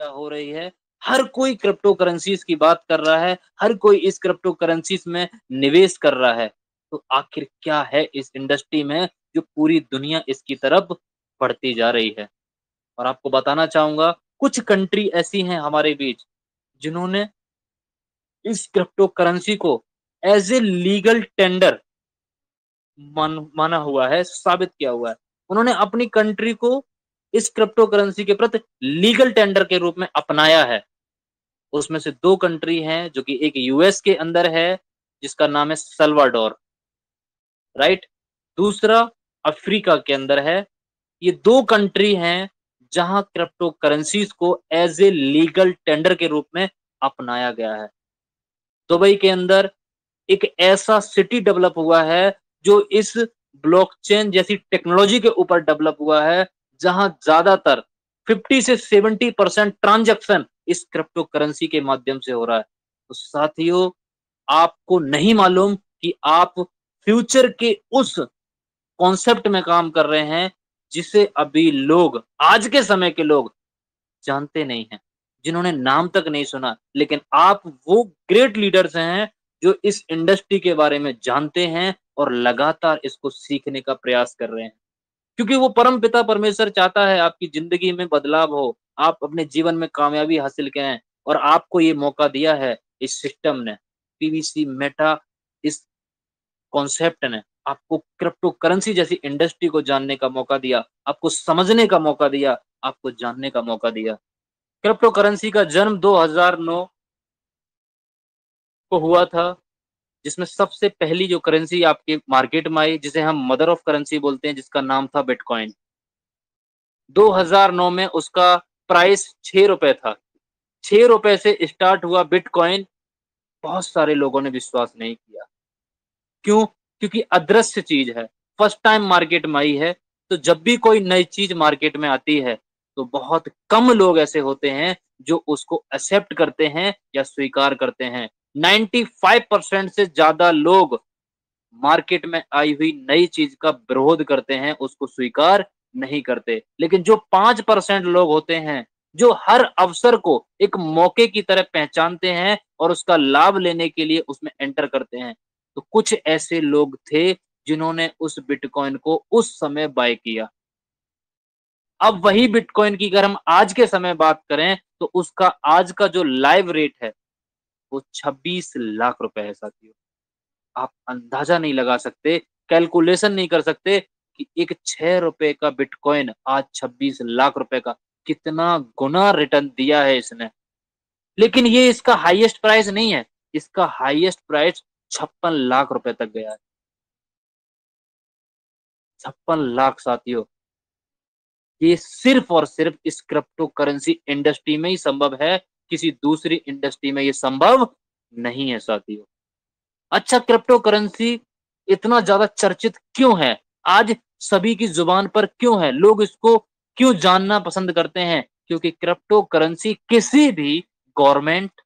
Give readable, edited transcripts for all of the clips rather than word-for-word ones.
हो रही है, हर कोई क्रिप्टो करेंसीज की बात कर रहा है, हर कोई इस क्रिप्टो करेंसीज में निवेश कर रहा है। तो आखिर क्या है इस इंडस्ट्री में जो पूरी दुनिया इसकी तरफ बढ़ती जा रही है? और आपको बताना चाहूंगा, कुछ कंट्री ऐसी हैं हमारे बीच जिन्होंने इस क्रिप्टो करेंसी को एज ए लीगल टेंडर माना हुआ है, साबित किया हुआ है। उन्होंने अपनी कंट्री को इस क्रिप्टो करेंसी के प्रति लीगल टेंडर के रूप में अपनाया है। उसमें से दो कंट्री हैं, जो कि एक यूएस के अंदर है जिसका नाम है सल्वाडोर, राइट। दूसरा अफ्रीका के अंदर है। ये दो कंट्री हैं जहां क्रिप्टो करेंसीज को एज ए लीगल टेंडर के रूप में अपनाया गया है। दुबई के अंदर एक ऐसा सिटी डेवलप हुआ है जो इस ब्लॉकचेन जैसी टेक्नोलॉजी के ऊपर डेवलप हुआ है, जहां ज्यादातर 50 से 70% ट्रांजैक्शन इस क्रिप्टो करेंसी के माध्यम से हो रहा है। तो साथियों, आपको नहीं मालूम कि आप फ्यूचर के उस कॉन्सेप्ट में काम कर रहे हैं जिसे अभी लोग, आज के समय के लोग जानते नहीं हैं, जिन्होंने नाम तक नहीं सुना। लेकिन आप वो ग्रेट लीडर्स हैं जो इस इंडस्ट्री के बारे में जानते हैं और लगातार इसको सीखने का प्रयास कर रहे हैं, क्योंकि वो परम पिता परमेश्वर चाहता है आपकी जिंदगी में बदलाव हो, आप अपने जीवन में कामयाबी हासिल करें। और आपको ये मौका दिया है इस सिस्टम ने, पीवीसी मेटा, इस कॉन्सेप्ट ने आपको क्रिप्टो करेंसी जैसी इंडस्ट्री को जानने का मौका दिया, आपको समझने का मौका दिया, आपको जानने का मौका दिया। क्रिप्टो करेंसी का जन्म 2009 को हुआ था, जिसमें सबसे पहली जो करेंसी आपके मार्केट में आई, जिसे हम मदर ऑफ करेंसी बोलते हैं, जिसका नाम था बिटकॉइन। 2009 में उसका प्राइस 6 रुपए था। 6 रुपए से स्टार्ट हुआ बिटकॉइन। बहुत सारे लोगों ने विश्वास नहीं किया। क्यों? क्योंकि अदृश्य चीज है, फर्स्ट टाइम मार्केट में आई है। तो जब भी कोई नई चीज मार्केट में आती है तो बहुत कम लोग ऐसे होते हैं जो उसको एक्सेप्ट करते हैं या स्वीकार करते हैं। 95% से ज्यादा लोग मार्केट में आई हुई नई चीज का विरोध करते हैं, उसको स्वीकार नहीं करते। लेकिन जो 5% लोग होते हैं जो हर अवसर को एक मौके की तरह पहचानते हैं और उसका लाभ लेने के लिए उसमें एंटर करते हैं, तो कुछ ऐसे लोग थे जिन्होंने उस बिटकॉइन को उस समय बाय किया। अब वही बिटकॉइन की अगर हम आज के समय बात करें तो उसका आज का जो लाइव रेट है वो 26 लाख रुपए है साथियों। आप अंदाजा नहीं लगा सकते, कैलकुलेशन नहीं कर सकते कि एक 6 रुपए का बिटकॉइन आज 26 लाख रुपए का कितना गुना रिटर्न दिया है इसने। लेकिन ये इसका हाईएस्ट प्राइस नहीं है, इसका हाईएस्ट प्राइस 56 लाख रुपए तक गया है। 56 लाख साथियों, ये सिर्फ और सिर्फ इस क्रिप्टो करेंसी इंडस्ट्री में ही संभव है, किसी दूसरी इंडस्ट्री में ये संभव नहीं है साथियों। अच्छा, क्रिप्टो करेंसी इतना ज्यादा चर्चित क्यों है, आज सभी की जुबान पर क्यों है, लोग इसको क्यों जानना पसंद करते हैं? क्योंकि क्रिप्टो करेंसी किसी भी गवर्नमेंट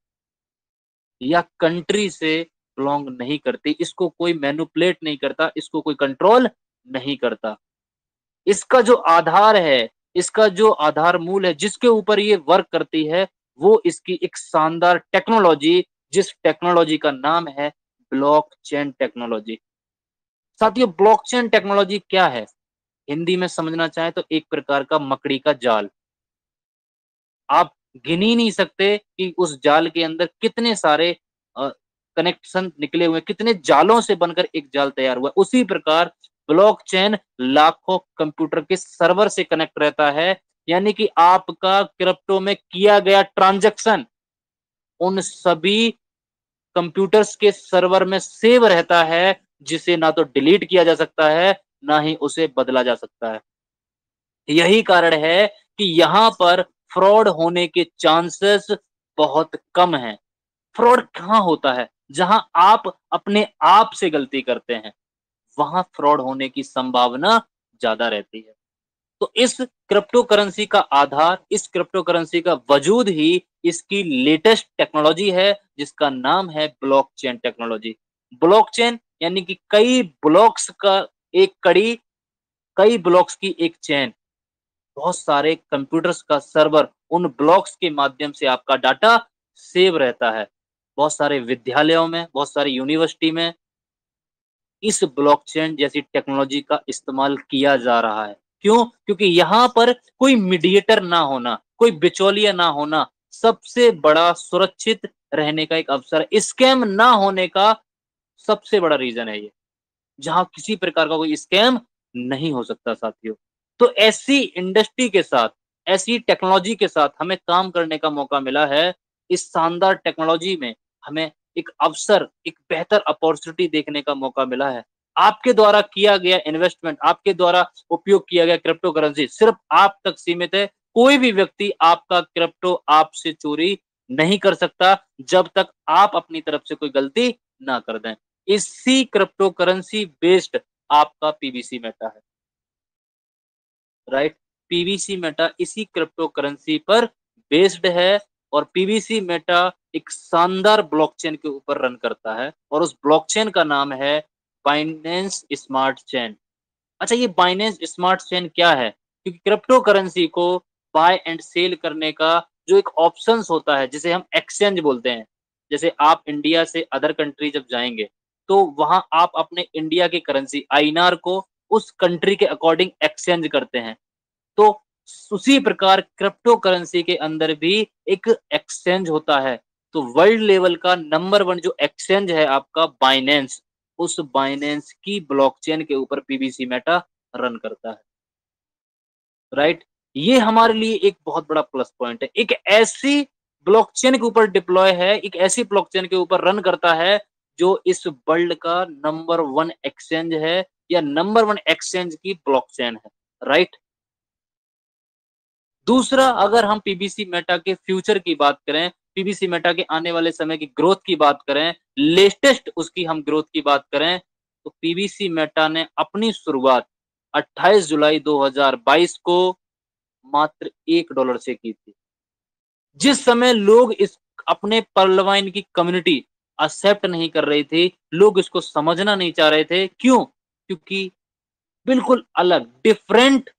या कंट्री से बिलोंग नहीं करती, इसको कोई मैनिपुलेट नहीं करता, इसको कोई कंट्रोल नहीं करता। इसका जो आधार है, इसका जो आधार मूल है, जिसके ऊपर ये वर्क करती है, वो इसकी एक शानदार टेक्नोलॉजी, जिस टेक्नोलॉजी का नाम है ब्लॉकचेन टेक्नोलॉजी। साथियों, ब्लॉकचेन टेक्नोलॉजी क्या है? हिंदी में समझना चाहे तो एक प्रकार का मकड़ी का जाल। आप गिन ही नहीं सकते कि उस जाल के अंदर कितने सारे कनेक्शन निकले हुए, कितने जालों से बनकर एक जाल तैयार हुआ। उसी प्रकार ब्लॉकचेन लाखों कंप्यूटर के सर्वर से कनेक्ट रहता है, यानी कि आपका क्रिप्टो में किया गया ट्रांजैक्शन उन सभी कंप्यूटर्स के सर्वर में सेव रहता है, जिसे ना तो डिलीट किया जा सकता है, ना ही उसे बदला जा सकता है। यही कारण है कि यहां पर फ्रॉड होने के चांसेस बहुत कम हैं। फ्रॉड कहां होता है? जहां आप अपने आप से गलती करते हैं, वहां फ्रॉड होने की संभावना ज्यादा रहती है। तो इस क्रिप्टो करेंसी का आधार, इस क्रिप्टो करेंसी का वजूद ही इसकी लेटेस्ट टेक्नोलॉजी है, जिसका नाम है ब्लॉकचेन टेक्नोलॉजी। ब्लॉकचेन यानी कि कई ब्लॉक्स का एक कड़ी, कई ब्लॉक्स की एक चेन। बहुत सारे कंप्यूटर्स का सर्वर उन ब्लॉक्स के माध्यम से आपका डाटा सेव रहता है। बहुत सारे विद्यालयों में, बहुत सारी यूनिवर्सिटी में इस ब्लॉकचेन जैसी टेक्नोलॉजी का इस्तेमाल किया जा रहा है। क्यों? क्योंकि यहाँ पर कोई मीडिएटर ना होना, कोई बिचौलिया ना होना, सबसे बड़ा सुरक्षित रहने का एक अवसर है। स्कैम ना होने का सबसे बड़ा रीज़न है ये, जहाँ किसी प्रकार का कोई स्कैम नहीं हो सकता साथियों। तो ऐसी इंडस्ट्री के साथ, ऐसी टेक्नोलॉजी के साथ हमें काम करने का मौका मिला है। इस शानदार टेक्नोलॉजी में हमें एक अवसर, एक बेहतर अपॉर्च्युनिटी देखने का मौका मिला है। आपके द्वारा किया गया इन्वेस्टमेंट, आपके द्वारा उपयोग किया गया क्रिप्टो करेंसी सिर्फ़ आप तक सीमित है। कोई भी व्यक्ति आपका क्रिप्टो आपसे चोरी नहीं कर सकता, जब तक आप अपनी तरफ से कोई गलती ना कर दें। इसी क्रिप्टो करेंसी बेस्ड आपका पीबीसी मेटा है, राइट? पीबीसी मेटा इसी क्रिप्टो करेंसी पर बेस्ड है और पीबीसी मेटा एक शानदार ब्लॉकचेन के ऊपर रन करता है और उस ब्लॉकचेन का नाम है बाइनेंस स्मार्ट चेन। अच्छा, ये बाइनेंस स्मार्ट चेन क्या है? क्योंकि क्रिप्टो करेंसी को बाय एंड सेल करने का जो एक ऑप्शंस होता है, जिसे हम एक्सचेंज बोलते हैं। जैसे आप इंडिया से अदर कंट्री जब जाएँगे, तो वहाँ आप अपने इंडिया की करेंसी आईएनआर को उस कंट्री के अकॉर्डिंग एक्सचेंज करते हैं। तो उसी प्रकार क्रिप्टो करेंसी के अंदर भी एक एक्सचेंज होता है। तो वर्ल्ड लेवल का नंबर 1 जो एक्सचेंज है आपका बाइनेंस, उस बाइनेंस की ब्लॉकचेन के ऊपर पीबीसी मेटा रन करता है, राइट? ये हमारे लिए एक बहुत बड़ा प्लस पॉइंट है। एक ऐसी ब्लॉकचेन के ऊपर डिप्लॉय है, एक ऐसी ब्लॉकचेन के ऊपर रन करता है, जो इस वर्ल्ड का नंबर 1 एक्सचेंज है या नंबर 1 एक्सचेंज की ब्लॉकचेन है, राइट? दूसरा, अगर हम पीबीसी मेटा के फ्यूचर की बात करें, पीबीसी मेटा के आने वाले समय की ग्रोथ की बात करें, लेटेस्ट उसकी हम ग्रोथ की बात करें, तो पीबीसी मेटा ने अपनी शुरुआत 28 जुलाई 2022 को मात्र $1 से की थी। जिस समय लोग इस अपने पर्लवाइन की कम्युनिटी एक्सेप्ट नहीं कर रही थी, लोग इसको समझना नहीं चाह रहे थे। क्यों? क्योंकि बिल्कुल अलग डिफरेंट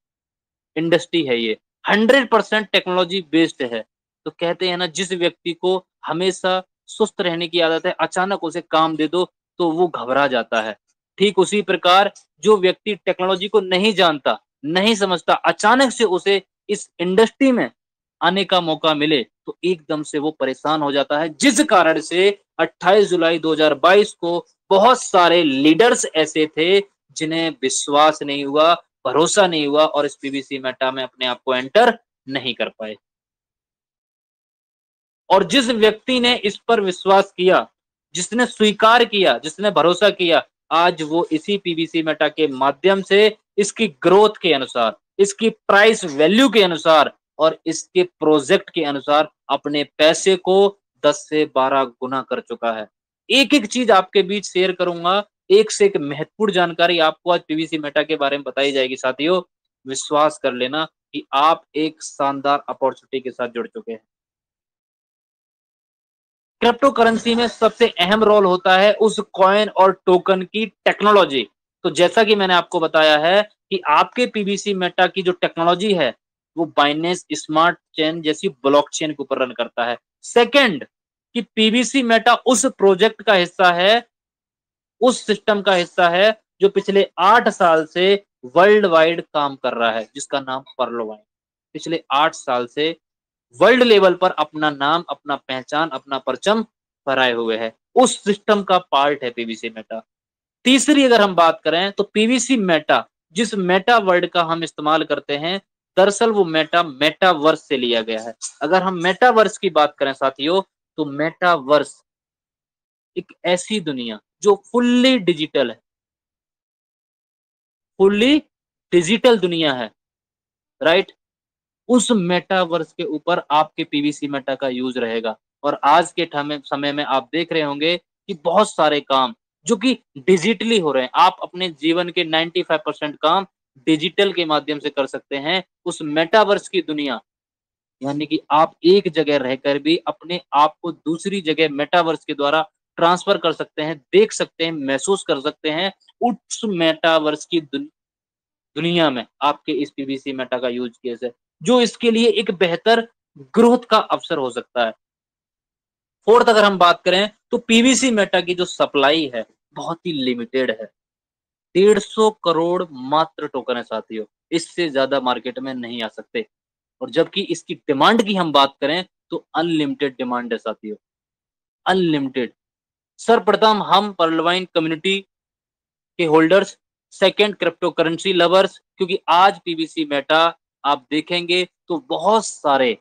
इंडस्ट्री है ये, 100% टेक्नोलॉजी बेस्ड है। तो कहते हैं ना, जिस व्यक्ति को हमेशा सुस्त रहने की आदत है, अचानक उसे काम दे दो तो वो घबरा जाता है। ठीक उसी प्रकार जो व्यक्ति टेक्नोलॉजी को नहीं जानता, नहीं समझता, अचानक से उसे इस इंडस्ट्री में आने का मौका मिले तो एकदम से वो परेशान हो जाता है। जिस कारण से 28 जुलाई 2022 को बहुत सारे लीडर्स ऐसे थे जिन्हें विश्वास नहीं हुआ, भरोसा नहीं हुआ और इस पीबीसी मेटा में अपने आप को एंटर नहीं कर पाए। और जिस व्यक्ति ने इस पर विश्वास किया, जिसने स्वीकार किया, जिसने भरोसा किया, आज वो इसी पीबीसी मेटा के माध्यम से इसकी ग्रोथ के अनुसार, इसकी प्राइस वैल्यू के अनुसार और इसके प्रोजेक्ट के अनुसार अपने पैसे को 10 से 12 गुना कर चुका है। एक-एक चीज़ आपके बीच शेयर करूँगा, एक से एक महत्वपूर्ण जानकारी आपको आज पीबीसी मेटा के बारे में बताई जाएगी साथियों। विश्वास कर लेना कि आप एक शानदार अपॉर्च्युनिटी के साथ जुड़ चुके हैं। क्रिप्टो करेंसी में सबसे अहम रोल होता है उस कॉइन और टोकन की टेक्नोलॉजी। तो जैसा कि मैंने आपको बताया है कि आपके पीबीसी मेटा की जो टेक्नोलॉजी है, वो बाइनेंस स्मार्ट चेन जैसी ब्लॉकचेन के ऊपर रन करता है। सेकंड, कि पीबीसी मेटा उस प्रोजेक्ट का हिस्सा है, उस सिस्टम का हिस्सा है जो पिछले 8 साल से वर्ल्ड वाइड काम कर रहा है, जिसका नाम पर्लोवाइन। पिछले 8 साल से वर्ल्ड लेवल पर अपना नाम, अपना पहचान, अपना परचम फहराए हुए है। उस सिस्टम का पार्ट है पीवीसी मेटा। तीसरी अगर हम बात करें तो पीवीसी मेटा, जिस मेटा वर्ड का हम इस्तेमाल करते हैं, दरअसल वो मेटा मेटावर्स से लिया गया है। अगर हम मेटावर्स की बात करें साथियों, तो मेटावर्स एक ऐसी दुनिया जो फुल्ली डिजिटल दुनिया है, राइट? उस मेटावर्स के ऊपर आपके पीवीसी मेटा का यूज़ रहेगा और आज के समय में आप देख रहे होंगे कि बहुत सारे काम जो कि डिजिटली हो रहे हैं। आप अपने जीवन के 95% काम डिजिटल के माध्यम से कर सकते हैं। उस मेटावर्स की दुनिया, यानी कि आप एक जगह रहकर भी अपने आप को दूसरी जगह मेटावर्स के द्वारा ट्रांसफ़र कर सकते हैं, देख सकते हैं, महसूस कर सकते हैं। उस मेटावर्स की दुन दुनिया में आपके इस पीवीसी मेटा का यूज केस है, जो इसके लिए एक बेहतर ग्रोथ का अवसर हो सकता है। फोर्थ अगर हम बात करें तो पीवीसी मेटा की जो सप्लाई है बहुत ही लिमिटेड है। 150 करोड़ मात्र टोकन है साथियों, इससे ज्यादा मार्केट में नहीं आ सकते। और जबकि इसकी डिमांड की हम बात करें तो अनलिमिटेड डिमांड है साथियों, अनलिमिटेड। सर्वप्रथम हम पर्लवाइन कम्युनिटी के holders, second crypto currency lovers, क्योंकि आज पीवीसी मेटा आप देखेंगे तो बहुत सारे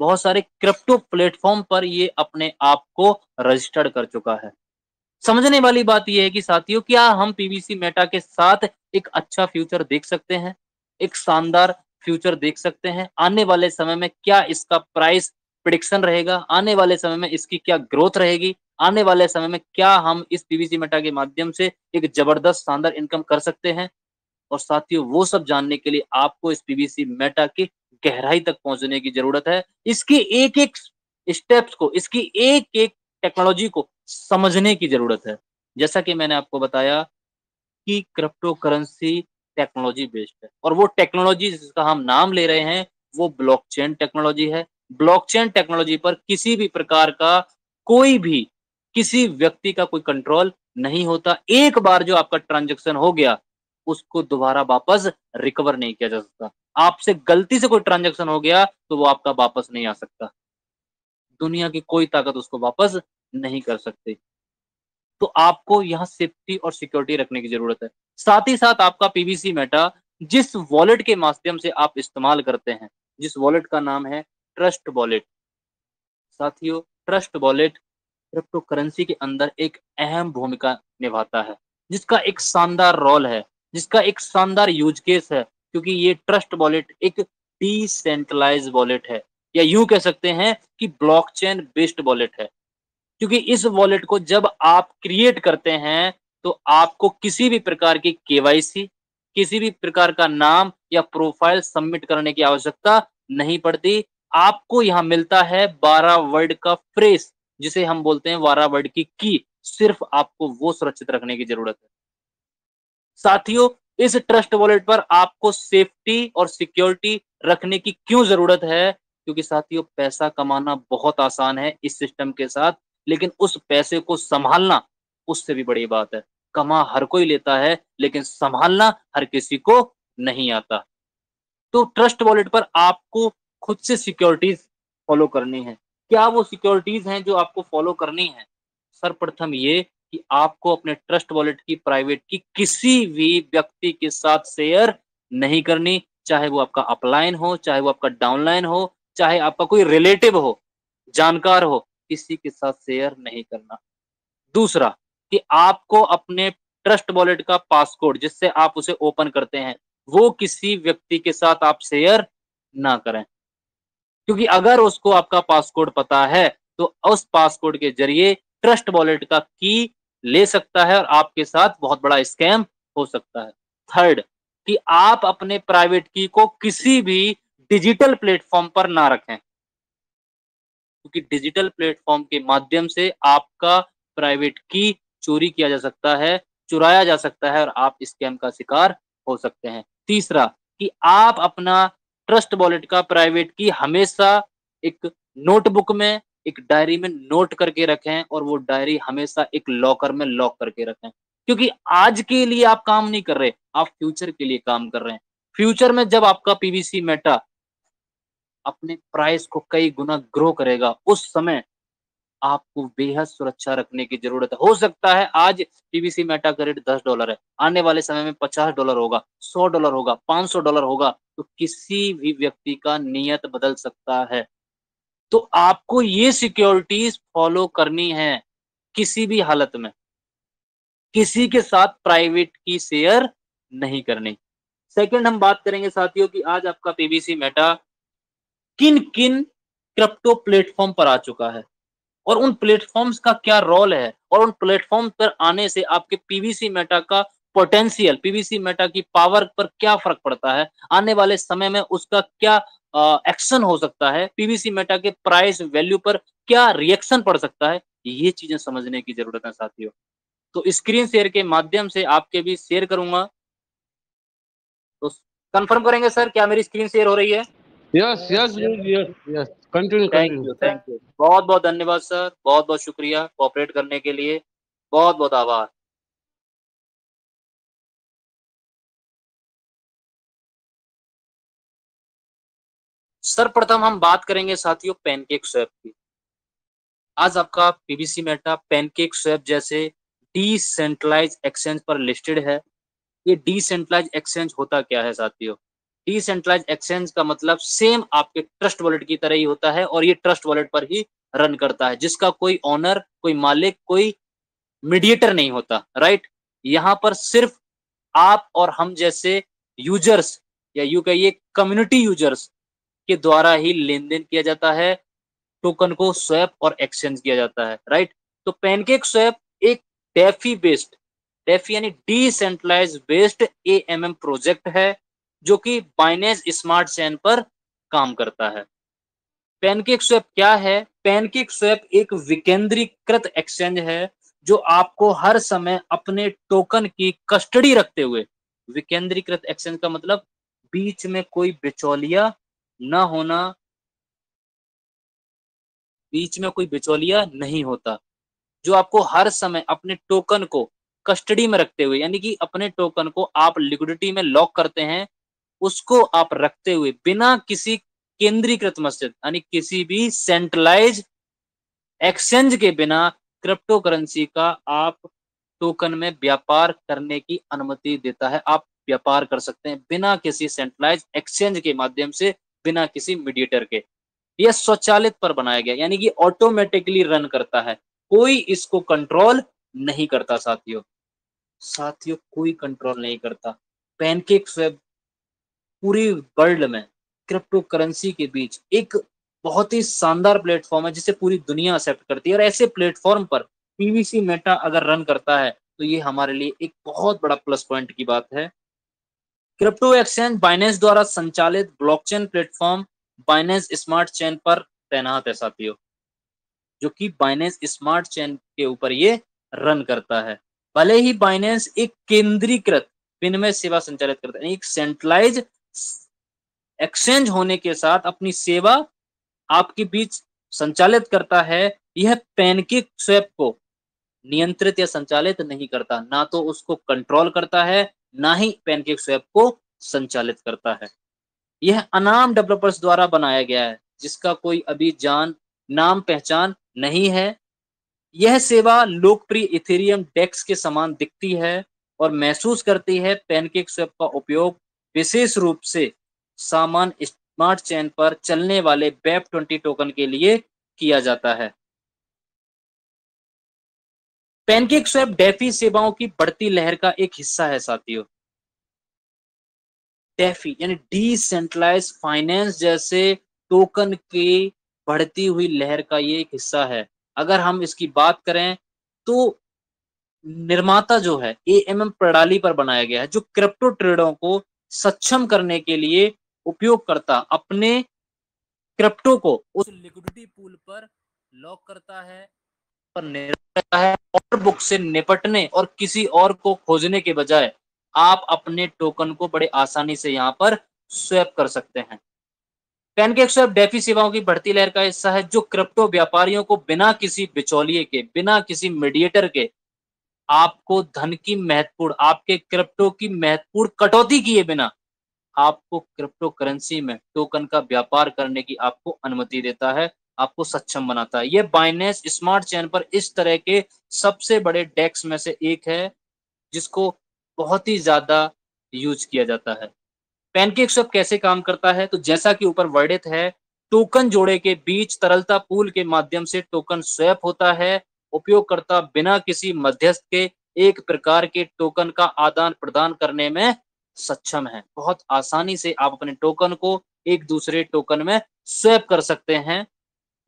क्रिप्टो प्लेटफॉर्म पर ये अपने आप को रजिस्टर्ड कर चुका है। समझने वाली बात यह है कि साथियों, क्या हम पीवीसी मेटा के साथ एक अच्छा फ्यूचर देख सकते हैं, एक शानदार फ्यूचर देख सकते हैं? आने वाले समय में क्या इसका प्राइस प्रिडिक्शन रहेगा? आने वाले समय में इसकी क्या ग्रोथ रहेगी? आने वाले समय में क्या हम इस पीवीसी मेटा के माध्यम से एक जबरदस्त शानदार इनकम कर सकते हैं? और साथियों, वो सब जानने के लिए आपको इस पीवीसी मेटा की गहराई तक पहुंचने की जरूरत है। इसके एक-एक स्टेप्स को, इसकी एक-एक टेक्नोलॉजी को समझने की जरूरत है। जैसा कि मैंने आपको बताया कि क्रिप्टो करेंसी टेक्नोलॉजी बेस्ड है, और वो टेक्नोलॉजी जिसका हम नाम ले रहे हैं वो ब्लॉकचेन टेक्नोलॉजी है। ब्लॉकचेन टेक्नोलॉजी पर किसी भी प्रकार का कोई भी किसी व्यक्ति का कोई कंट्रोल नहीं होता। एक बार जो आपका ट्रांजैक्शन हो गया, उसको दोबारा वापस रिकवर नहीं किया जा सकता। आपसे गलती से कोई ट्रांजैक्शन हो गया तो वो आपका वापस नहीं आ सकता। दुनिया की कोई ताकत उसको वापस नहीं कर सकती। तो आपको यहाँ सेफ्टी और सिक्योरिटी रखने की जरूरत है। साथ ही साथ आपका पीवीसी मेटा जिस वॉलेट के माध्यम से आप इस्तेमाल करते हैं, जिस वॉलेट का नाम है ट्रस्ट वॉलेट। साथियों, ट्रस्ट वॉलेट क्रिप्टो करेंसी के अंदर एक अहम भूमिका निभाता है, जिसका एक शानदार रोल है, जिसका एक शानदार यूज केस है, क्योंकि ये ट्रस्ट वॉलेट एक डिसेंट्रलाइज्ड वॉलेट है, या यूं कह सकते हैं कि ब्लॉकचेन बेस्ड वॉलेट है। क्योंकि इस वॉलेट को जब आप क्रिएट करते हैं तो आपको किसी भी प्रकार की केवाईसी, किसी भी प्रकार का नाम या प्रोफाइल सबमिट करने की आवश्यकता नहीं पड़ती। आपको यहाँ मिलता है 12 वर्ड का फ्रेज, जिसे हम बोलते हैं 12 वर्ड की। सिर्फ आपको वो सुरक्षित रखने की जरूरत है। साथियों, इस ट्रस्ट वॉलेट पर आपको सेफ्टी और सिक्योरिटी रखने की क्यों जरूरत है? क्योंकि साथियों, पैसा कमाना बहुत आसान है इस सिस्टम के साथ, लेकिन उस पैसे को संभालना उससे भी बड़ी बात है। कमा हर कोई लेता है, लेकिन संभालना हर किसी को नहीं आता। तो ट्रस्ट वॉलेट पर आपको खुद से सिक्योरिटीज फॉलो करनी है। क्या वो सिक्योरिटीज हैं जो आपको फॉलो करनी है? सर्वप्रथम ये कि आपको अपने ट्रस्ट वॉलेट की प्राइवेट की किसी भी व्यक्ति के साथ शेयर नहीं करनी, चाहे वो आपका अपलाइन हो, चाहे वो आपका डाउनलाइन हो, चाहे आपका कोई रिलेटिव हो, जानकार हो, किसी के साथ शेयर नहीं करना। दूसरा कि आपको अपने ट्रस्ट वॉलेट का पासकोड, जिससे आप उसे ओपन करते हैं, वो किसी व्यक्ति के साथ आप शेयर ना करें, क्योंकि अगर उसको आपका पासकोड पता है तो उस पासकोड के जरिए ट्रस्ट वॉलेट का की ले सकता है और आपके साथ बहुत बड़ा स्कैम हो सकता है। थर्ड कि आप अपने प्राइवेट की को किसी भी डिजिटल प्लेटफॉर्म पर ना रखें, क्योंकि डिजिटल प्लेटफॉर्म के माध्यम से आपका प्राइवेट की चोरी किया जा सकता है, चुराया जा सकता है और आप स्कैम का शिकार हो सकते हैं। तीसरा कि आप अपना ट्रस्ट वॉलेट का प्राइवेट की हमेशा एक नोटबुक में, एक डायरी में नोट करके रखें, और वो डायरी हमेशा एक लॉकर में लॉक करके रखें, क्योंकि आज के लिए आप काम नहीं कर रहे, आप फ्यूचर के लिए काम कर रहे हैं। फ्यूचर में जब आपका पीवीसी मेटा अपने प्राइस को कई गुना ग्रो करेगा, उस समय आपको बेहद सुरक्षा रखने की जरूरत है। हो सकता है आज पीवीसी मेटा का रेट $10 है, आने वाले समय में $50 होगा, $100 होगा, $500 होगा, तो किसी भी व्यक्ति का नियत बदल सकता है। तो आपको ये सिक्योरिटीज फॉलो करनी है, किसी भी हालत में किसी के साथ प्राइवेट की शेयर नहीं करनी। सेकंड हम बात करेंगे साथियों कि आज आपका पीवीसी मेटा किन किन क्रिप्टो प्लेटफॉर्म पर आ चुका है, और उन प्लेटफॉर्म्स का क्या रोल है, और उन प्लेटफॉर्म पर आने से आपके पीवीसी मेटा का पोटेंशियल, पीवीसी मेटा की पावर पर क्या फर्क पड़ता है, आने वाले समय में उसका क्या एक्शन हो सकता है, पीवीसी मेटा के प्राइस वैल्यू पर क्या रिएक्शन पड़ सकता है, ये चीजें समझने की जरूरत है साथियों। तो स्क्रीन शेयर के माध्यम से आपके बीच शेयर करूंगा तो कंफर्म करेंगे सर, क्या मेरी स्क्रीन शेयर हो रही है? Yes yes yes yes, continue thank continue. You, thank you, बहुत बहुत धन्यवाद सर, बहुत बहुत शुक्रिया कोऑपरेट करने के लिए, बहुत बहुत आभार। सर्वप्रथम हम बात करेंगे साथियों पैनकेक स्वैप की। आज आपका पीबीसी मेटा पैनकेक स्वैप जैसे डिसेंट्रलाइज एक्सचेंज पर लिस्टेड है। ये डिसेंट्रलाइज एक्सचेंज होता क्या है साथियों? डिसेंट्रलाइज एक्सचेंज का मतलब सेम आपके ट्रस्ट वॉलेट की तरह ही होता है, और ये ट्रस्ट वॉलेट पर ही रन करता है, जिसका कोई ऑनर, कोई मालिक, कोई मीडिएटर नहीं होता, राइट। यहाँ पर सिर्फ आप और हम जैसे यूजर्स, या यूं कहिए कम्युनिटी यूजर्स के द्वारा ही लेन देन किया जाता है, टोकन को स्वैप और एक्सचेंज किया जाता है, राइट। तो पैनकेक स्वैप एक डेफी बेस्ड, डेफी यानी डिसेंट्रलाइज बेस्ड एएमएम प्रोजेक्ट है, जो कि बाइनेंस स्मार्ट चेन पर काम करता है। पैनकेक स्वैप क्या है? पैनकेक स्वैप एक विकेंद्रीकृत एक्सचेंज है, जो आपको हर समय अपने टोकन की कस्टडी रखते हुए, विकेंद्रीकृत एक्सचेंज का मतलब बीच में कोई बिचौलिया ना होना, बीच में कोई बिचौलिया नहीं होता, जो आपको हर समय अपने टोकन को कस्टडी में रखते हुए, यानी कि अपने टोकन को आप लिक्विडिटी में लॉक करते हैं, उसको आप रखते हुए बिना किसी केंद्रीकृत मस्जिद यानी किसी भी सेंट्रलाइज एक्सचेंज के बिना क्रिप्टो करेंसी का आप टोकन में व्यापार करने की अनुमति देता है। आप व्यापार कर सकते हैं बिना किसी सेंट्रलाइज एक्सचेंज के माध्यम से, बिना किसी मीडिएटर के। यह स्वचालित पर बनाया गया, यानी कि ऑटोमेटिकली रन करता है, कोई इसको कंट्रोल नहीं करता साथियों। साथियों कोई कंट्रोल नहीं करता। पैनकेक स्वैप पूरी वर्ल्ड में क्रिप्टो करेंसी के बीच एक बहुत ही शानदार प्लेटफॉर्म है, जिसे पूरी दुनिया एक्सेप्ट करती है, और ऐसे प्लेटफॉर्म पर पीवीसी मेटा अगर रन करता है तो ये हमारे लिए एक बहुत बड़ा प्लस पॉइंट की बात है। क्रिप्टो एक्सचेंज बाइनेंस द्वारा संचालित blockchain platform Binance smart chain पर तैनात है साथियों, जो कि बाइनेंस स्मार्ट चेन के ऊपर ये रन करता है। भले ही बाइनेंस एक केंद्रीकृत विनिमय सेवा संचालित करता है, एक सेंट्रलाइज एक्सचेंज होने के साथ अपनी सेवा आपके बीच संचालित करता है, यह पैनकेक स्वैप को नियंत्रित या संचालित नहीं करता, ना तो उसको कंट्रोल करता है, ना ही पैनकेक स्वैप को संचालित करता है। यह अनाम डेवलपर्स द्वारा बनाया गया है, जिसका कोई अभी नाम पहचान नहीं है। यह सेवा लोकप्रिय इथेरियम डेक्स के समान दिखती है और महसूस करती है। पैनकेक स्वैप का उपयोग विशेष रूप से सामान्य स्मार्ट चेन पर चलने वाले वेब20 टोकन के लिए किया जाता है। पैनकेक स्वैप डेफी सेवाओं की बढ़ती लहर का एक हिस्सा है साथियों। डेफी यानी डिसेंट्रलाइज फाइनेंस जैसे टोकन की बढ़ती हुई लहर का ये एक हिस्सा है। अगर हम इसकी बात करें तो निर्माता जो है एएमएम प्रणाली पर बनाया गया है, जो क्रिप्टो ट्रेडरों को सक्षम करने के लिए उपयोगकर्ता अपने क्रिप्टो को उस लिक्विडिटी पूल पर लॉक करता है, पर निर्भर करता है, और बुक से निपटने और किसी और को खोजने के बजाय आप अपने टोकन को बड़े आसानी से यहाँ पर स्वैप कर सकते हैं। पैनकेक स्वैप डेफी सेवाओं की बढ़ती लहर का हिस्सा है, जो क्रिप्टो व्यापारियों को बिना किसी बिचौलिए के, बिना किसी मीडिएटर के आपको धन की महत्वपूर्ण, आपके क्रिप्टो की महत्वपूर्ण कटौती किए बिना आपको क्रिप्टो करेंसी में टोकन का व्यापार करने की आपको अनुमति देता है, आपको सक्षम बनाता है। ये बाइनेंस स्मार्ट चेन पर इस तरह के सबसे बड़े डेक्स में से एक है, जिसको बहुत ही ज्यादा यूज किया जाता है। पैनकेक स्वैप कैसे काम करता है? तो जैसा कि ऊपर वर्णित है, टोकन जोड़े के बीच तरलता पूल के माध्यम से टोकन स्वैप होता है। उपयोगकर्ता बिना किसी मध्यस्थ के एक प्रकार के टोकन का आदान प्रदान करने में सक्षम है। बहुत आसानी से आप अपने टोकन को एक दूसरे टोकन में स्वैप कर सकते हैं,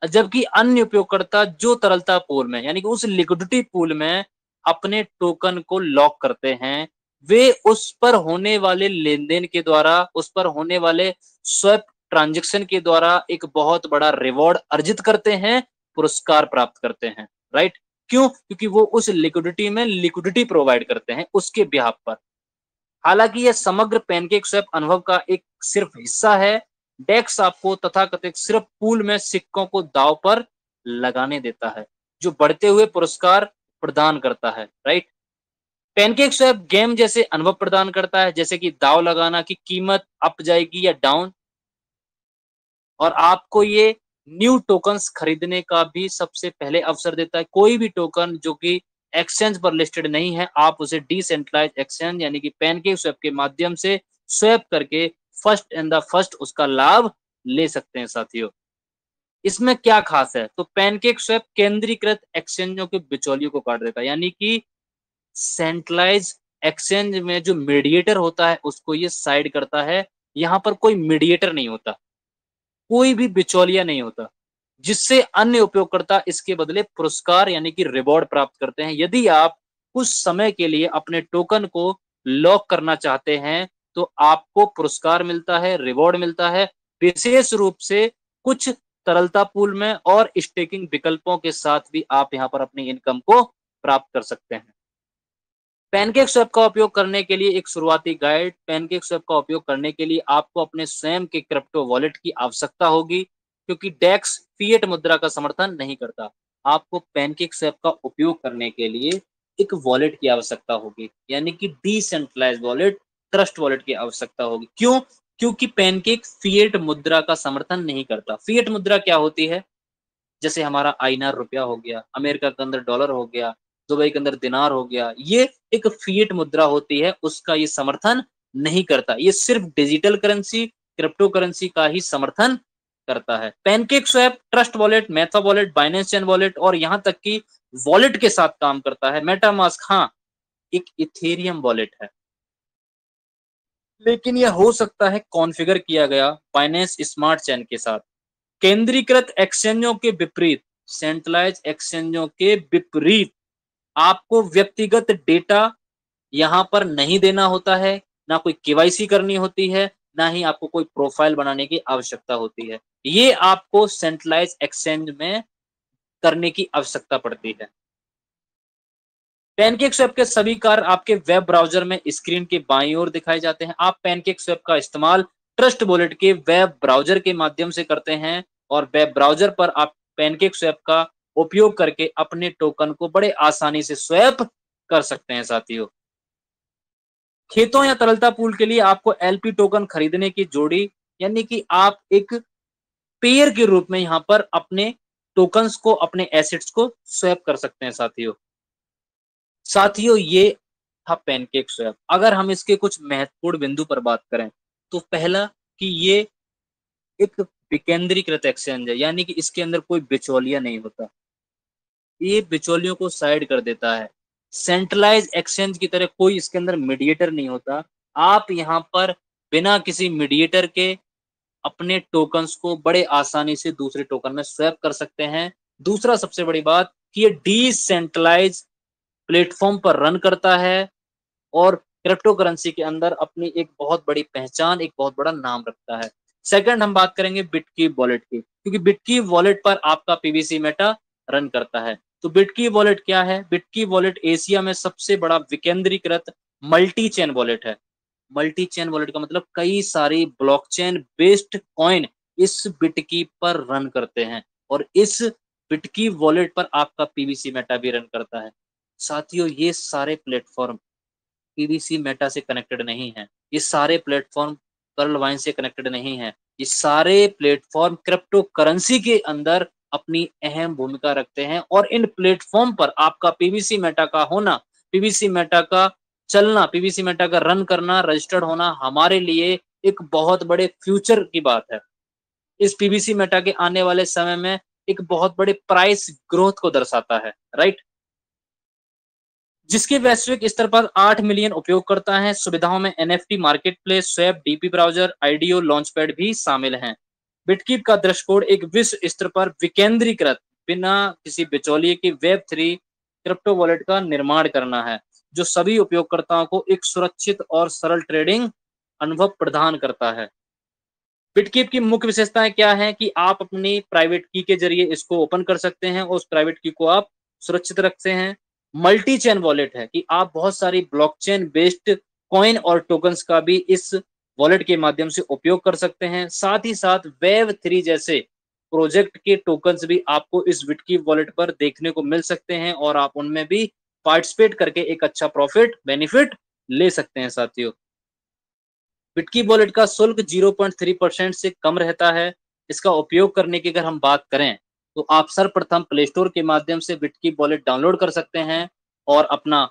जबकि अन्य उपयोगकर्ता जो तरलता पूल में, यानी कि उस लिक्विडिटी पूल में अपने टोकन को लॉक करते हैं, वे उस पर होने वाले लेन देन के द्वारा, उस पर होने वाले स्वैप ट्रांजेक्शन के द्वारा एक बहुत बड़ा रिवॉर्ड अर्जित करते हैं, पुरस्कार प्राप्त करते हैं, राइट। क्यों? क्योंकि वो उस लिक्विडिटी में लिक्विडिटी प्रोवाइड करते हैं उसके बिहाफ पर। हालांकि यह समग्र पैनकेक स्वैप अनुभव का एक सिर्फ हिस्सा है। डेक्स आपको तथाकथित सिर्फ पूल में सिक्कों को दांव पर लगाने देता है, जो बढ़ते हुए पुरस्कार प्रदान करता है, राइट। पैनकेक स्वैप गेम जैसे अनुभव प्रदान करता है, जैसे कि दांव लगाना की कीमत अप जाएगी या डाउन, और आपको ये न्यू टोकन्स खरीदने का भी सबसे पहले अवसर देता है। कोई भी टोकन जो कि एक्सचेंज पर लिस्टेड नहीं है, आप उसे डिसेंट्रलाइज एक्सचेंज यानी कि पैनकेक स्वैप के माध्यम से स्वैप करके फर्स्ट एंड द फर्स्ट उसका लाभ ले सकते हैं साथियों। इसमें क्या खास है, तो पैनकेक स्वैप केंद्रीकृत एक्सचेंजों के बिचौलियों को काट देता है, यानी कि सेंट्रलाइज एक्सचेंज में जो मीडिएटर होता है उसको ये साइड करता है। यहां पर कोई मीडिएटर नहीं होता, कोई भी बिचौलिया नहीं होता, जिससे अन्य उपयोगकर्ता इसके बदले पुरस्कार यानी कि रिवॉर्ड प्राप्त करते हैं। यदि आप कुछ समय के लिए अपने टोकन को लॉक करना चाहते हैं तो आपको पुरस्कार मिलता है, रिवॉर्ड मिलता है, विशेष रूप से कुछ तरलता पूल में और स्टेकिंग विकल्पों के साथ भी आप यहां पर अपनी इनकम को प्राप्त कर सकते हैं। पैनकेक स्वैप का उपयोग करने के लिए एक शुरुआती गाइड। पैनकेक स्वैप का उपयोग करने के लिए आपको अपने स्वयं के क्रिप्टो वॉलेट की आवश्यकता होगी, क्योंकि डेक्स फिएट मुद्रा का समर्थन नहीं करता। आपको पैनकेक स्वैप का उपयोग करने के लिए एक वॉलेट की आवश्यकता होगी, यानी कि डिसेंट्रलाइज वॉलेट, ट्रस्ट वॉलेट की आवश्यकता होगी। क्यों? क्योंकि पैनकेक फिएट मुद्रा का समर्थन नहीं करता। फिएट मुद्रा क्या होती है? जैसे हमारा आईएनआर रुपया हो गया, अमेरिका के अंदर डॉलर हो गया, दुबई के अंदर दिनार हो गया, ये एक फिएट मुद्रा होती है, उसका ये समर्थन नहीं करता। ये सिर्फ डिजिटल करेंसी, क्रिप्टो करेंसी का ही समर्थन करता है। PancakeSwap Trust wallet, Meta wallet, Binance chain wallet और यहां तक कि वॉलेट के साथ काम करता है। मेटामास्क हाँ एक इथेरियम वॉलेट है, लेकिन यह हो सकता है कॉन्फ़िगर किया गया बाइनेंस स्मार्ट चेन के साथ। केंद्रीकृत एक्सचेंजों के विपरीत, सेंट्रलाइज एक्सचेंजों के विपरीत आपको व्यक्तिगत डेटा यहां पर नहीं देना होता है, ना कोई केवाईसी करनी होती है, ना ही आपको कोई प्रोफाइल बनाने की आवश्यकता होती है। ये आपको सेंट्रलाइज एक्सचेंज में करने की आवश्यकता पड़ती है। पैनकेक स्वैप के सभी कार्य आपके वेब ब्राउजर में स्क्रीन के बाईं ओर दिखाए जाते हैं। आप पैनकेक स्वैप का इस्तेमाल ट्रस्ट वॉलेट के वेब ब्राउजर के माध्यम से करते हैं और वेब ब्राउजर पर आप पैनकेक स्वैप का उपयोग करके अपने टोकन को बड़े आसानी से स्वैप कर सकते हैं साथियों। खेतों या तरलता पूल के लिए आपको एलपी टोकन खरीदने की जोड़ी, यानी कि आप एक पेयर के रूप में यहां पर अपने टोकन्स को, अपने एसेट्स को स्वैप कर सकते हैं साथियों। साथियों ये था पैनकेक स्वैप। अगर हम इसके कुछ महत्वपूर्ण बिंदु पर बात करें तो पहला कि ये एक विकेंद्रीकृत एक्सचेंज है, यानी कि इसके अंदर कोई बिचौलिया नहीं होता, ये बिचौलियों को साइड कर देता है। सेंट्रलाइज एक्सचेंज की तरह कोई इसके अंदर मीडिएटर नहीं होता। आप यहाँ पर बिना किसी मीडिएटर के अपने टोकन्स को बड़े आसानी से दूसरे टोकन में स्वैप कर सकते हैं। दूसरा सबसे बड़ी बात कि ये डिसेंट्रलाइज प्लेटफॉर्म पर रन करता है और क्रिप्टो करेंसी के अंदर अपनी एक बहुत बड़ी पहचान, एक बहुत बड़ा नाम रखता है। सेकंड हम बात करेंगे बिटकीप वॉलेट की, क्योंकि बिटकीप वॉलेट पर आपका पीवीसी मेटा रन करता है। तो बिटकीप वॉलेट क्या है? बिटकीप वॉलेट एशिया में सबसे बड़ा विकेंद्रीकृत मल्टी चेन वॉलेट है। मल्टी चेन वॉलेट का मतलब कई सारी ब्लॉकचेन बेस्ड कॉइन इस बिटकीप पर रन करते हैं और इस बिटकीप वॉलेट पर आपका पीवीसी मेटा भी रन करता है। साथियों ये सारे प्लेटफॉर्म पीवीसी मेटा से कनेक्टेड नहीं है, ये सारे प्लेटफॉर्म पर्ल वाइन से कनेक्टेड नहीं है, ये सारे प्लेटफॉर्म क्रिप्टो करेंसी के अंदर अपनी अहम भूमिका रखते हैं और इन प्लेटफॉर्म पर आपका पीवीसी मेटा का होना, पीवीसी मेटा का चलना, पीवीसी मेटा का रन करना, रजिस्टर्ड होना हमारे लिए एक बहुत बड़े फ्यूचर की बात है। इस पीवीसी मेटा के आने वाले समय में एक बहुत बड़े प्राइस ग्रोथ को दर्शाता है, राइट, जिसके वैश्विक स्तर पर 8 मिलियन उपयोगकर्ता हैं। सुविधाओं में NFT marketplace, swap, DP browser, IDO launchpad भी शामिल हैं। बिटकीप का दृष्टिकोण एक विश्व स्तर पर विकेंद्रीकृत, बिना किसी बिचौलिए की वेब 3 क्रिप्टो वॉलेट का निर्माण करना है, जो सभी उपयोगकर्ताओं को एक सुरक्षित और सरल ट्रेडिंग अनुभव प्रदान करता है। बिटकीप की मुख्य विशेषताएं क्या है कि आप अपनी प्राइवेट की के जरिए इसको ओपन कर सकते हैं और उस प्राइवेट की को आप सुरक्षित रखते हैं। मल्टी चेन वॉलेट है कि आप बहुत सारी ब्लॉकचेन बेस्ड कॉइन और टोकन्स का भी इस वॉलेट के माध्यम से उपयोग कर सकते हैं। साथ ही साथ वेब3 जैसे प्रोजेक्ट के टोकन्स भी आपको इस बिटकीप वॉलेट पर देखने को मिल सकते हैं और आप उनमें भी पार्टिसिपेट करके एक अच्छा प्रॉफिट बेनिफिट ले सकते हैं साथियों। बिटकीप वॉलेट का शुल्क 0.3% से कम रहता है। इसका उपयोग करने की अगर हम बात करें तो आप सर्वप्रथम प्ले स्टोर के माध्यम से बिटकीप वॉलेट डाउनलोड कर सकते हैं और अपना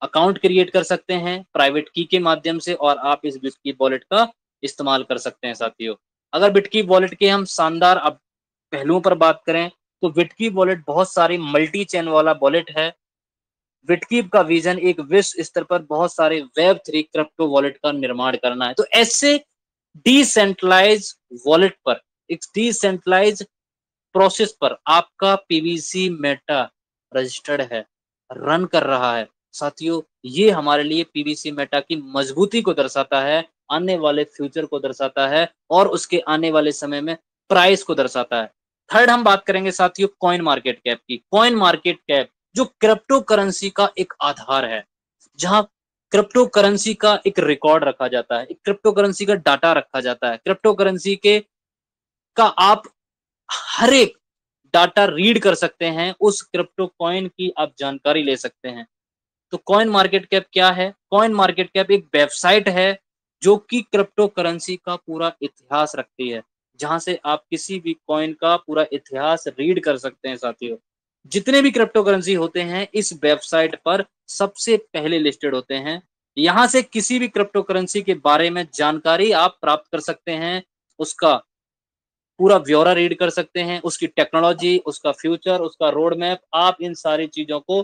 अकाउंट क्रिएट कर सकते हैं प्राइवेट की के माध्यम से और आप इस बिटकीप वॉलेट का इस्तेमाल कर सकते हैं साथियों। अगर बिटकीप वॉलेट के हम शानदार अब पहलुओं पर बात करें तो बिटकीप वॉलेट बहुत सारी मल्टी चेन वाला वॉलेट है। बिटकीप का विजन एक विश्व स्तर पर बहुत सारे वेब3 क्रिप्टो वॉलेट का निर्माण करना है। तो ऐसे डिसेंट्रलाइज वॉलेट पर, एक डिसेंट्रलाइज प्रोसेस पर आपका पीबीसी मेटा रजिस्टर्ड है, रन कर रहा है साथियों। ये हमारे लिए पीबीसी मेटा की मजबूती को दर्शाता है, आने वाले फ्यूचर को दर्शाता है और उसके आने वाले समय में प्राइस को दर्शाता है। थर्ड हम बात करेंगे साथियों कॉइन मार्केट कैप की। कॉइन मार्केट कैप जो क्रिप्टो करेंसी का एक आधार है, जहां क्रिप्टो करेंसी का एक रिकॉर्ड रखा जाता है, एक क्रिप्टो करेंसी का डाटा रखा जाता है, क्रिप्टो करेंसी के का आप हर एक डाटा रीड कर सकते हैं, उस क्रिप्टो कॉइन की आप जानकारी ले सकते हैं। तो कॉइन मार्केट कैप क्या है? कॉइन मार्केट कैप एक वेबसाइट है जो कि क्रिप्टो करेंसी का पूरा इतिहास रखती है, जहां से आप किसी भी कॉइन का पूरा इतिहास रीड कर सकते हैं साथियों। जितने भी क्रिप्टो करेंसी होते हैं इस वेबसाइट पर सबसे पहले लिस्टेड होते हैं। यहां से किसी भी क्रिप्टो करेंसी के बारे में जानकारी आप प्राप्त कर सकते हैं, उसका पूरा ब्यौरा रीड कर सकते हैं, उसकी टेक्नोलॉजी, उसका फ्यूचर, उसका रोड मैप, आप इन सारी चीजों को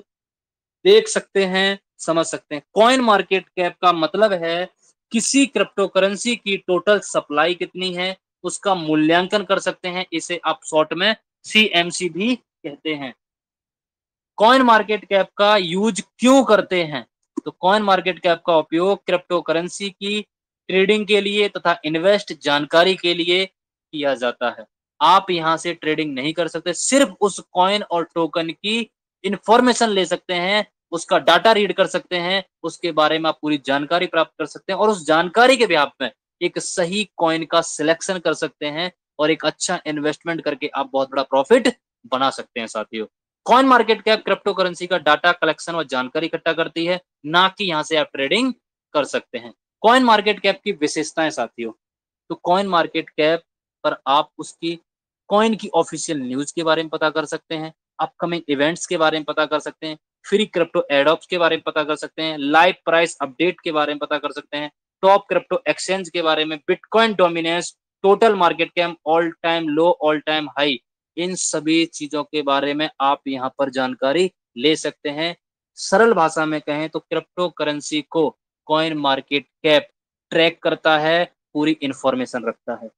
देख सकते हैं, समझ सकते हैं। कॉइन मार्केट कैप का मतलब है किसी क्रिप्टो करेंसी की टोटल सप्लाई कितनी है, उसका मूल्यांकन कर सकते हैं। इसे आप शॉर्ट में सीएमसी भी कहते हैं। कॉइन मार्केट कैप का यूज क्यों करते हैं? तो कॉइन मार्केट कैप का उपयोग क्रिप्टो करेंसी की ट्रेडिंग के लिए तथा इन्वेस्ट जानकारी के लिए किया जाता है। आप यहां से ट्रेडिंग नहीं कर सकते, सिर्फ उस कॉइन और टोकन की इंफॉर्मेशन ले सकते हैं, उसका डाटा रीड कर सकते हैं, उसके बारे में आप पूरी जानकारी प्राप्त कर सकते हैं और उस जानकारी के बिहाफ में एक सही कॉइन का सिलेक्शन कर सकते हैं और एक अच्छा इन्वेस्टमेंट करके आप बहुत बड़ा प्रॉफिट बना सकते हैं साथियों। Coin market cap crypto currency का डाटा कलेक्शन और जानकारी इकट्ठा करती है, ना कि यहां से आप ट्रेडिंग कर सकते हैं। कॉइन मार्केट कैप की विशेषताएं साथियों, तो कॉइन मार्केट कैप पर आप उसकी कॉइन की ऑफिशियल न्यूज के बारे में पता कर सकते हैं, अपकमिंग इवेंट्स के बारे में पता कर सकते हैं, फ्री क्रिप्टो एडॉप्स के बारे में पता कर सकते हैं, लाइव प्राइस अपडेट के बारे में पता कर सकते हैं, टॉप क्रिप्टो एक्सचेंज के बारे में, Bitcoin dominance, total market cap, all time low, all time high, इन सभी चीजों के बारे में आप यहाँ पर जानकारी ले सकते हैं। सरल भाषा में कहें तो क्रिप्टो करेंसी को कॉइन मार्केट कैप ट्रैक करता है, पूरी इंफॉर्मेशन रखता है।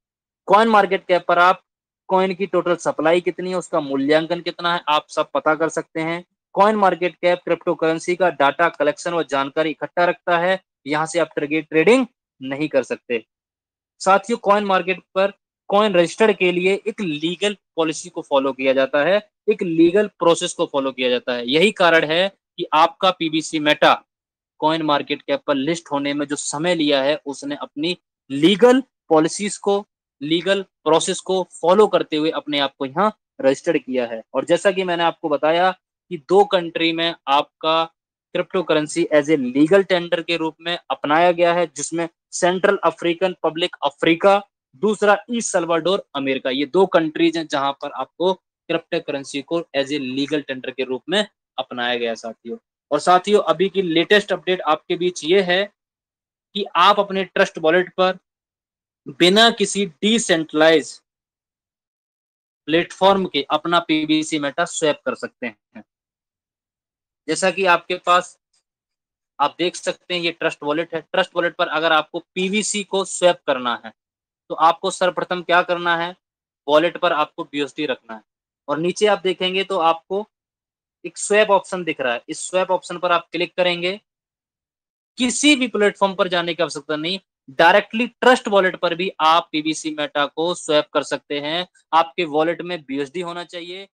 कॉइन मार्केट कैप पर आप कॉइन की टोटल सप्लाई कितनी है, उसका मूल्यांकन कितना है, आप सब पता कर सकते हैं। Coin market cap crypto currency का डाटा कलेक्शन और जानकारी इकट्ठा रखता है, यहां से आप ट्रेडिंग नहीं कर सकते। साथियों कॉइन मार्केट पर कॉइन रजिस्टर्ड के लिए एक लीगल पॉलिसी को फॉलो किया जाता है, एक लीगल प्रोसेस को फॉलो किया जाता है। यही कारण है कि आपका PBC meta coin market cap पर लिस्ट होने में जो समय लिया है, उसने अपनी लीगल पॉलिसीज को, लीगल प्रोसेस को फॉलो करते हुए अपने आप को यहाँ रजिस्टर्ड किया है। और जैसा कि मैंने आपको बताया कि 2 कंट्री में आपका crypto currency as a legal tender के रूप में अपनाया गया है, जिसमें सेंट्रल अफ्रीकन पब्लिक अफ्रीका, दूसरा ई सल्वाडोर अमेरिका। ये 2 कंट्रीज हैं जहां पर आपको क्रिप्टो करेंसी को एज ए लीगल टेंडर के रूप में अपनाया गया साथियों। और साथियों अभी की लेटेस्ट अपडेट आपके बीच ये है कि आप अपने ट्रस्ट वॉलेट पर बिना किसी डिसेंट्रलाइज प्लेटफॉर्म के अपना पीबीसी मेटा स्वैप कर सकते हैं। जैसा कि आपके पास आप देख सकते हैं ये ट्रस्ट वॉलेट है। ट्रस्ट वॉलेट पर अगर आपको पीवीसी को स्वैप करना है तो आपको सर्वप्रथम क्या करना है, वॉलेट पर आपको बीएसडी रखना है और नीचे आप देखेंगे तो आपको एक स्वैप ऑप्शन दिख रहा है। इस स्वैप ऑप्शन पर आप क्लिक करेंगे। किसी भी प्लेटफॉर्म पर जाने की आवश्यकता नहीं, डायरेक्टली ट्रस्ट वॉलेट पर भी आप पीबीसी मेटा को स्वैप कर सकते हैं। आपके वॉलेट में बीएसडी होना चाहिए।